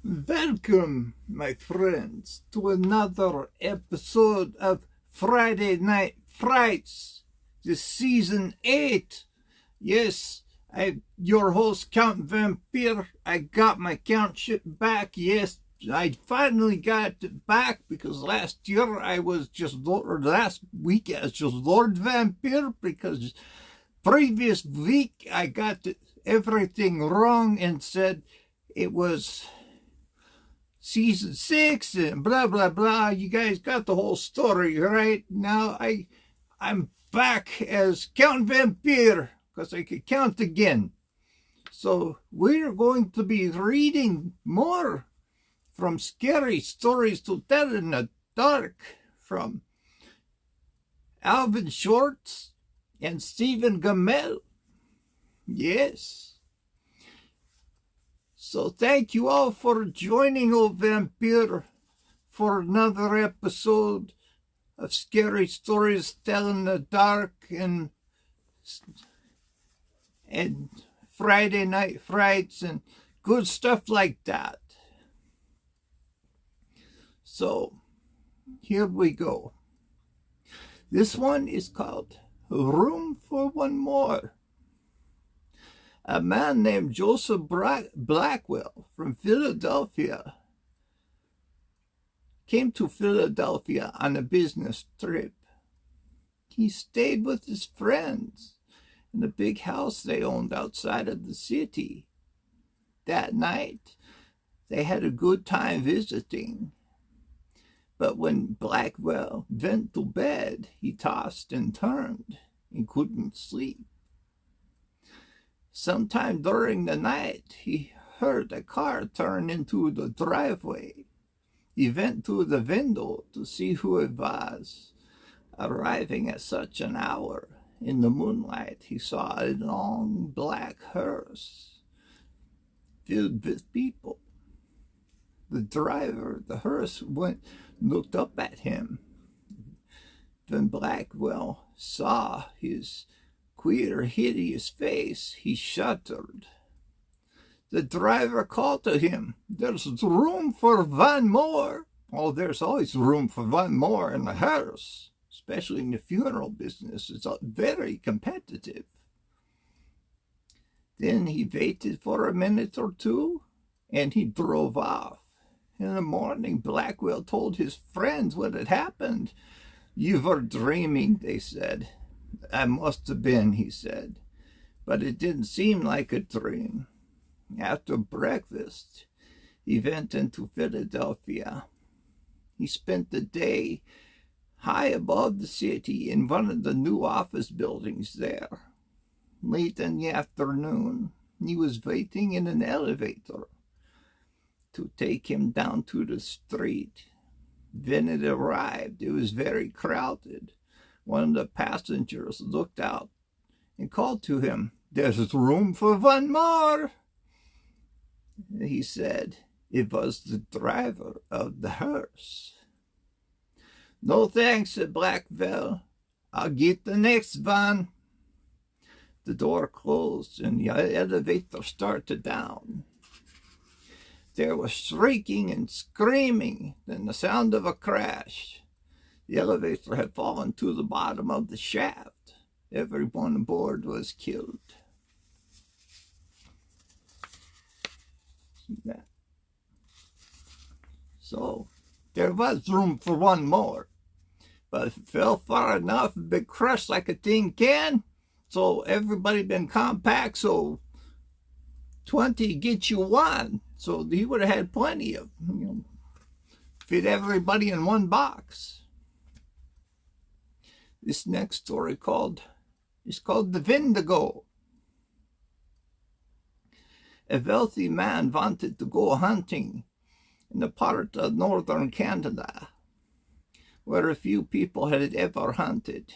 Welcome, my friends, to another episode of Friday Night Frights, this season 8. Yes, I'm your host, Count Vampire. I got my countship back. Yes, I finally got it back because last week I was just Lord Vampire because previous week I got everything wrong and said it was season 6 and blah blah blah. You guys got the whole story right now. I'm back as Count Vampire because I could count again. So we're going to be reading more from Scary Stories to Tell in the Dark from Alvin Shorts and Stephen Gamel. Yes. So thank you all for joining old Vampire for another episode of Scary Stories Tell in the Dark and Friday Night Frights and good stuff like that. So here we go. This one is called Room for One More. A man named Joseph Blackwell from Philadelphia came to Philadelphia on a business trip. He stayed with his friends in a big house they owned outside of the city. That night, they had a good time visiting. But when Blackwell went to bed, he tossed and turned and couldn't sleep. Sometime during the night, he heard a car turn into the driveway. He went to the window to see who it was. Arriving at such an hour, in the moonlight, he saw a long black hearse filled with people. The driver of the hearse looked up at him. When Blackwell saw his queer, hideous face, he shuddered. The driver called to him, "There's room for one more." Oh, there's always room for one more in the hearse, especially in the funeral business. It's very competitive. Then he waited for a minute or two, and he drove off. In the morning, Blackwell told his friends what had happened. "You were dreaming," they said. "I must have been," he said, "but it didn't seem like a dream." After breakfast, he went into Philadelphia. He spent the day high above the city in one of the new office buildings there. Late in the afternoon, he was waiting in an elevator to take him down to the street. When it arrived, it was very crowded. One of the passengers looked out and called to him, "There's room for one more." He said it was the driver of the hearse. "No thanks," said Blackwell. "I'll get the next one." The door closed and the elevator started down. There was shrieking and screaming, then the sound of a crash. The elevator had fallen to the bottom of the shaft. Everyone aboard was killed. See that? So there was room for one more, but if it fell far enough, it'd been crushed like a tin can. So everybody been compact, so 20 gets you one. So he would have had plenty of, fit everybody in one box. This next story is called The Wendigo. A wealthy man wanted to go hunting in a part of northern Canada where a few people had ever hunted.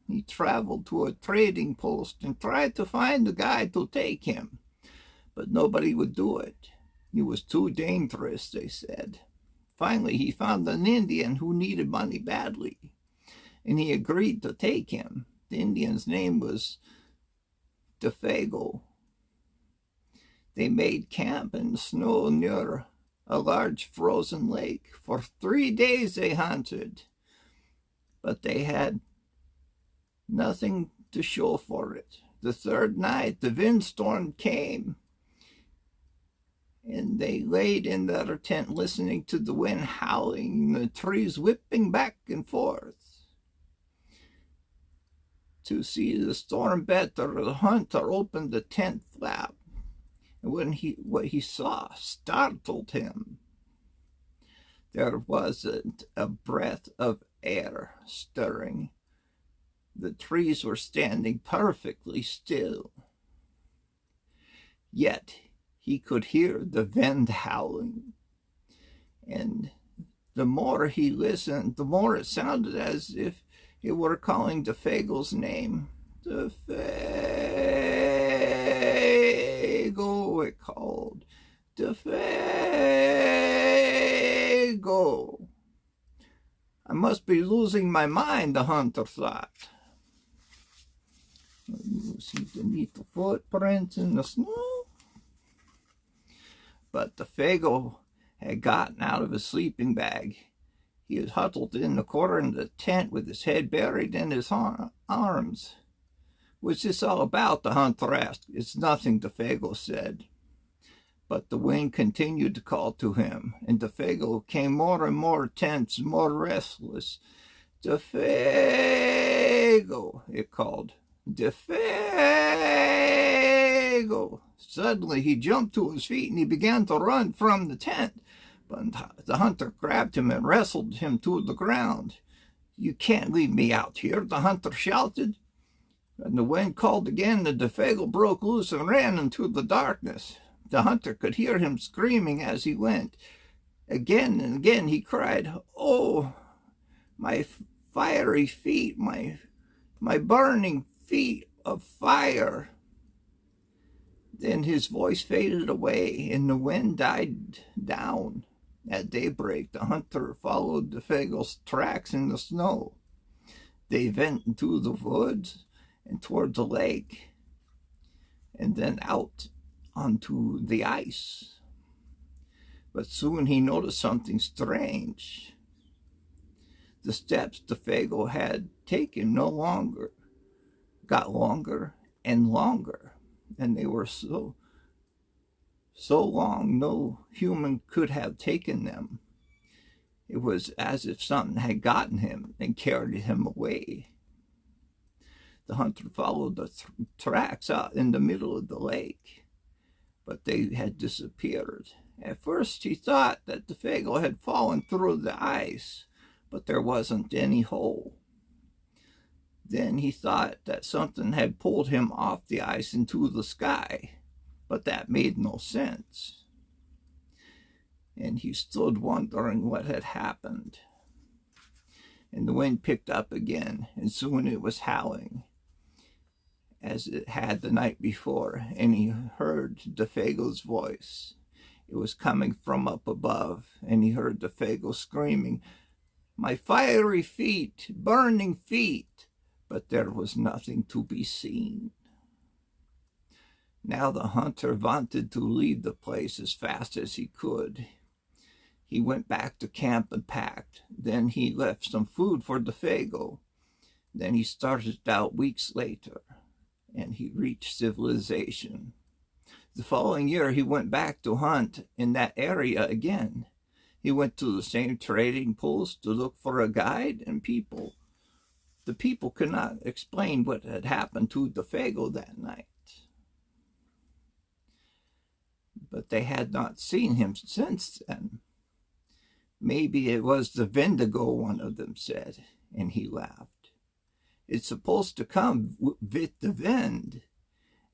He traveled to a trading post and tried to find a guy to take him, but nobody would do it. He was too dangerous, they said. Finally, he found an Indian who needed money badly, and he agreed to take him. The Indian's name was Theygone. They made camp in the snow near a large frozen lake. For 3 days they hunted, but they had nothing to show for it. The third night, the windstorm came, and they laid in their tent listening to the wind howling, the trees whipping back and forth. To see the storm better, the hunter opened the tent flap, and what he saw startled him. There wasn't a breath of air stirring. The trees were standing perfectly still. Yet he could hear the wind howling. And the more he listened, the more it sounded as if it were calling Theygle's name. Theygo, it called. Theygo. I must be losing my mind, the hunter thought. You see the neat footprints in the snow. But Theygo had gotten out of his sleeping bag. He was huddled in the corner of the tent with his head buried in his arms. What's this all about? The hunter asked. It's nothing, Theygo said. But the wind continued to call to him, and Theygo came more and more tense, more restless. Theygo, it called. Theygo. Suddenly he jumped to his feet and he began to run from the tent. But the hunter grabbed him and wrestled him to the ground. You can't leave me out here, the hunter shouted. And the wind called again, and Theygo broke loose and ran into the darkness. The hunter could hear him screaming as he went. Again and again he cried, "Oh, my fiery feet, my burning feet of fire." Then his voice faded away and the wind died down. At daybreak, the hunter followed Theygle's tracks in the snow. They went into the woods and toward the lake, and then out onto the ice. But soon he noticed something strange. The steps Theygo had taken got longer and longer, and they were so long no human could have taken them. It was as if something had gotten him and carried him away. The hunter followed the tracks out in the middle of the lake, but they had disappeared. At first he thought that Theygo had fallen through the ice, but there wasn't any hole. Then he thought that something had pulled him off the ice into the sky, but that made no sense. And he stood wondering what had happened. And the wind picked up again, and soon it was howling, as it had the night before, and he heard Theygo's voice. It was coming from up above, and he heard Theygo screaming, "My fiery feet, burning feet!" But there was nothing to be seen. Now the hunter wanted to leave the place as fast as he could. He went back to camp and packed. Then he left some food for Theygo. Then he started out weeks later, and he reached civilization. The following year, he went back to hunt in that area again. He went to the same trading post to look for a guide and people. The people could not explain what had happened to Theygo that night. But they had not seen him since then. Maybe it was the Wendigo, one of them said, and he laughed. It's supposed to come with the wind.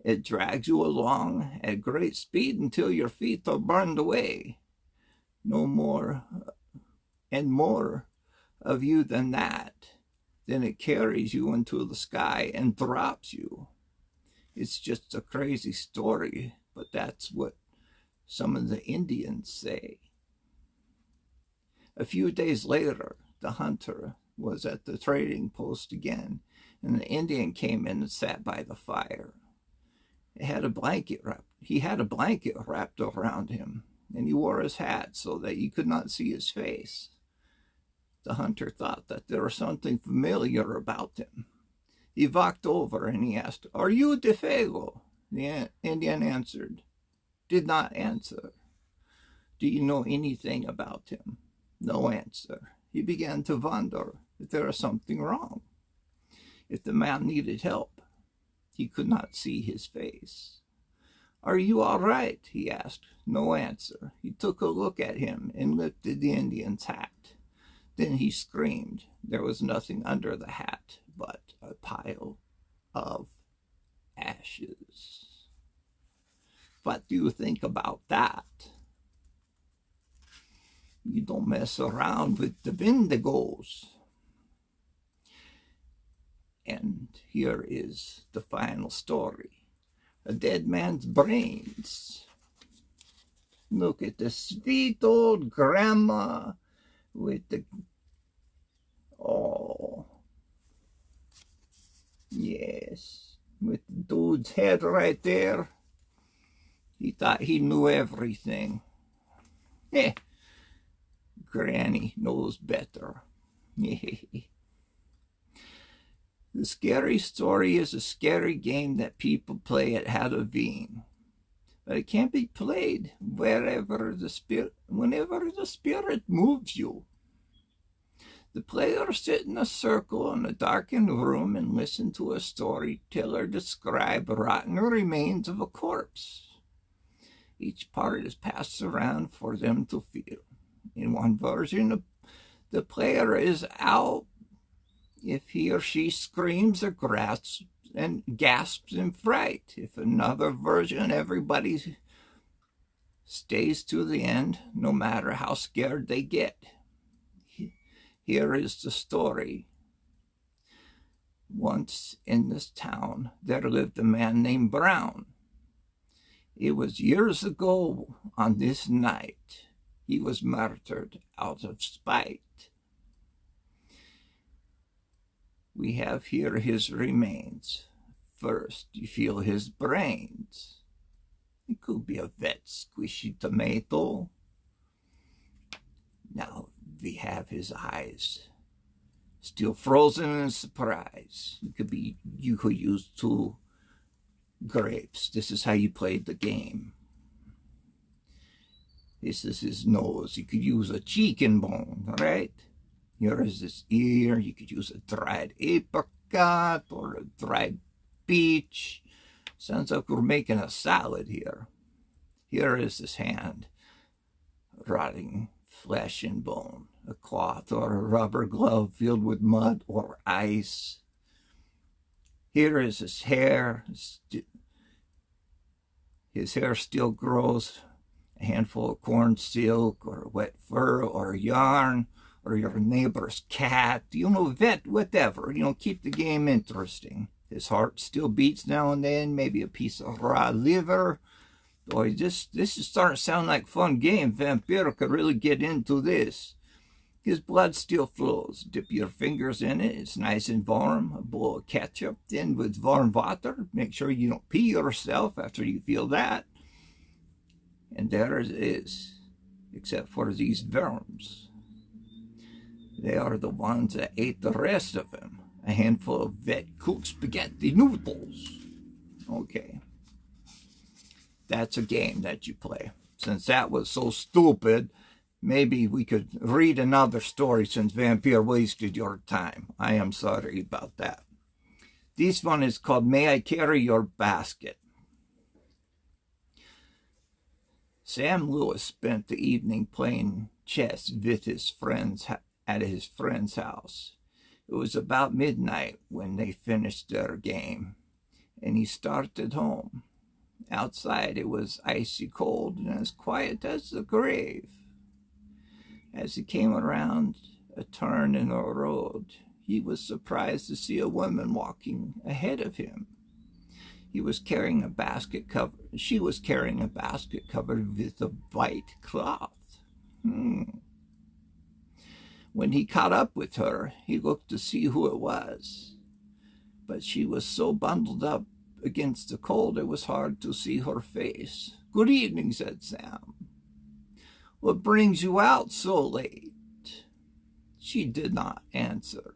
It drags you along at great speed until your feet are burned away. No more and more of you than that. Then it carries you into the sky and drops you. It's just a crazy story, but that's what some of the Indians say. A few days later, the hunter was at the trading post again, and the Indian came in and sat by the fire. He had a blanket wrapped around him. and he wore his hat so that you could not see his face. The hunter thought that there was something familiar about him. He walked over and he asked, "Are you Theygone?" The Indian did not answer. "Do you know anything about him?" No answer. He began to wonder if there was something wrong, if the man needed help. He could not see his face. "Are you all right?" he asked. No answer. He took a look at him and lifted the Indian's hat. Then he screamed. There was nothing under the hat but a pile of ashes. What do you think about that? You don't mess around with the Wendigos. And here is the final story. A dead man's brains. Look at the sweet old grandma with the, oh, yes, with the dude's head right there. He thought he knew everything. Granny knows better. The scary story is a scary game that people play at Halloween. But it can't be played whenever the spirit moves you. The players sit in a circle in a darkened room and listen to a storyteller describe rotten remains of a corpse. Each part is passed around for them to feel. In one version, the player is out if he or she screams or gasps in fright. If another version, everybody stays to the end, no matter how scared they get. Here is the story. Once in this town, there lived a man named Brown. It was years ago on this night. He was murdered out of spite. We have here his remains. First, you feel his brains. It could be a wet, squishy tomato. Now we have his eyes, still frozen in surprise. You could use 2 grapes. This is how you played the game. This is his nose. You could use a chicken bone, right? Here is his ear. You could use a dried apricot or a dried peach. Sounds like we're making a salad here. Here is his hand, rotting flesh and bone, a cloth or a rubber glove filled with mud or ice. Here is his hair. His hair still grows. A handful of corn silk or wet fur or yarn or your neighbor's cat, whatever, keep the game interesting. His heart still beats now and then, maybe a piece of raw liver. Boy, this is starting to sound like a fun game. Vampire could really get into this. His blood still flows. Dip your fingers in it. It's nice and warm. A bowl of ketchup, then with warm water. Make sure you don't pee yourself after you feel that. And there it is, except for these worms. They are the ones that ate the rest of him. A handful of wet cooked spaghetti noodles. Okay. That's a game that you play. Since that was so stupid, maybe we could read another story since Vampire wasted your time. I am sorry about that. This one is called May I Carry Your Basket? Sam Lewis spent the evening playing chess with his friends at his friend's house. It was about midnight when they finished their game, and he started home. Outside it was icy cold and as quiet as the grave. As he came around a turn in the road, he was surprised to see a woman walking ahead of him. She was carrying a basket covered with a white cloth. When he caught up with her, he looked to see who it was. But she was so bundled up against the cold, it was hard to see her face. "Good evening," said Sam. What brings you out so late? She did not answer.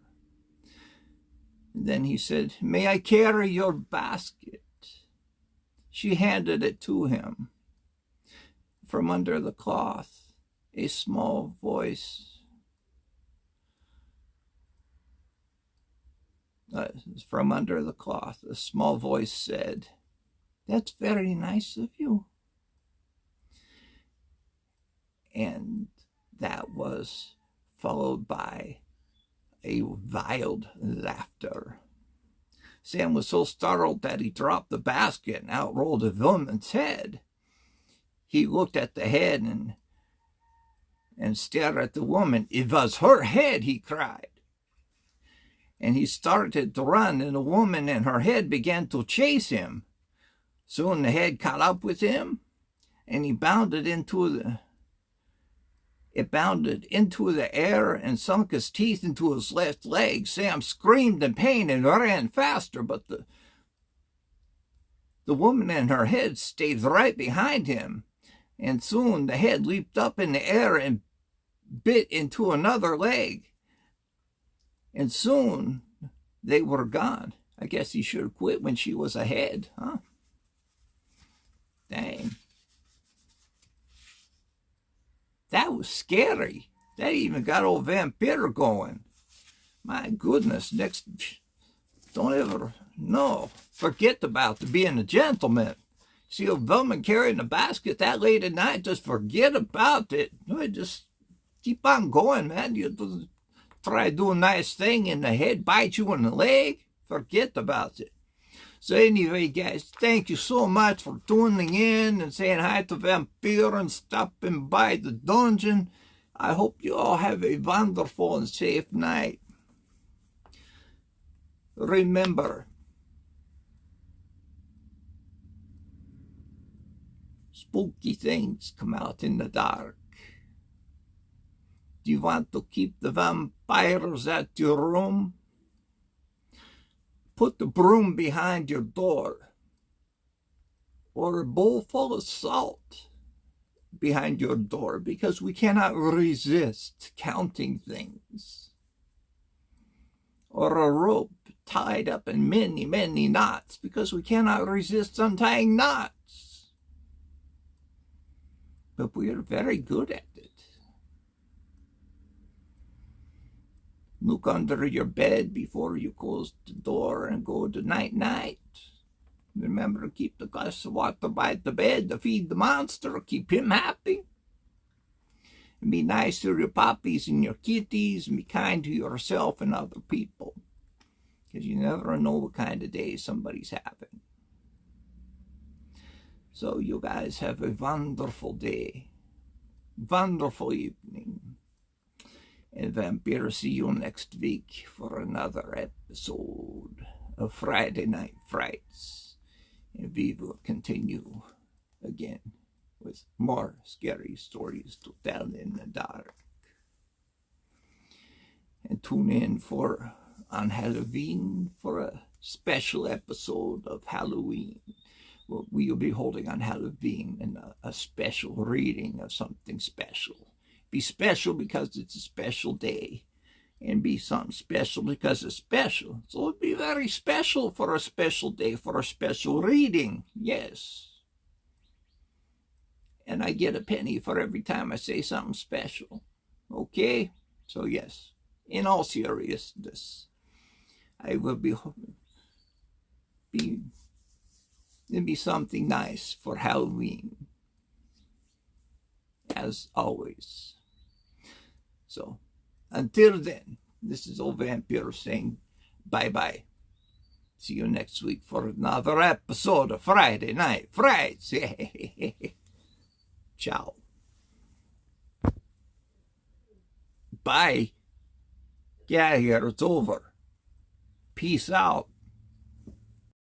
Then he said, May I carry your basket? She handed it to him. From under the cloth, a small voice. From under the cloth, a small voice said, That's very nice of you. And that was followed by a wild laughter. Sam was so startled that he dropped the basket and out rolled a woman's head. He looked at the head and stared at the woman. It was her head, he cried. And he started to run, and the woman and her head began to chase him. Soon the head caught up with him, and he bounded into the air and sunk his teeth into his left leg. Sam screamed in pain and ran faster, but the woman and her head stayed right behind him. And soon the head leaped up in the air and bit into another leg. And soon they were gone. I guess he should have quit when she was ahead, huh? Dang. That was scary. That even got old vampire going. My goodness, don't ever, no. Forget about being a gentleman. See a woman carrying a basket that late at night, just forget about it. Just keep on going, man. You try to do a nice thing and the head bites you in the leg, forget about it. So anyway, guys, thank you so much for tuning in and saying hi to Vampire and stopping by the dungeon. I hope you all have a wonderful and safe night. Remember, spooky things come out in the dark. Do you want to keep the vampires at your room? Put the broom behind your door, or a bowl full of salt behind your door, because we cannot resist counting things. Or a rope tied up in many, many knots, because we cannot resist untying knots. But we are very good at it. Look under your bed before you close the door and go to night-night. Remember to keep the glass of water by the bed to feed the monster, keep him happy. And be nice to your puppies and your kitties, and be kind to yourself and other people. Because you never know what kind of day somebody's having. So you guys have a wonderful day, wonderful evening. And Vampire, see you next week for another episode of Friday Night Frights. And we will continue again with more scary stories to tell in the dark. And tune in on Halloween for a special episode of Halloween. We will be holding on Halloween and a special reading of something special. Be special because it's a special day, and be something special because it's special. So it'll be very special for a special day, for a special reading. Yes. And I get a penny for every time I say something special. Okay? So yes, in all seriousness, I will it'll be something nice for Halloween, as always. So, until then, this is old Vampire saying bye-bye. See you next week for another episode of Friday Night Frights. Ciao. Bye. Get out of here. It's over. Peace out.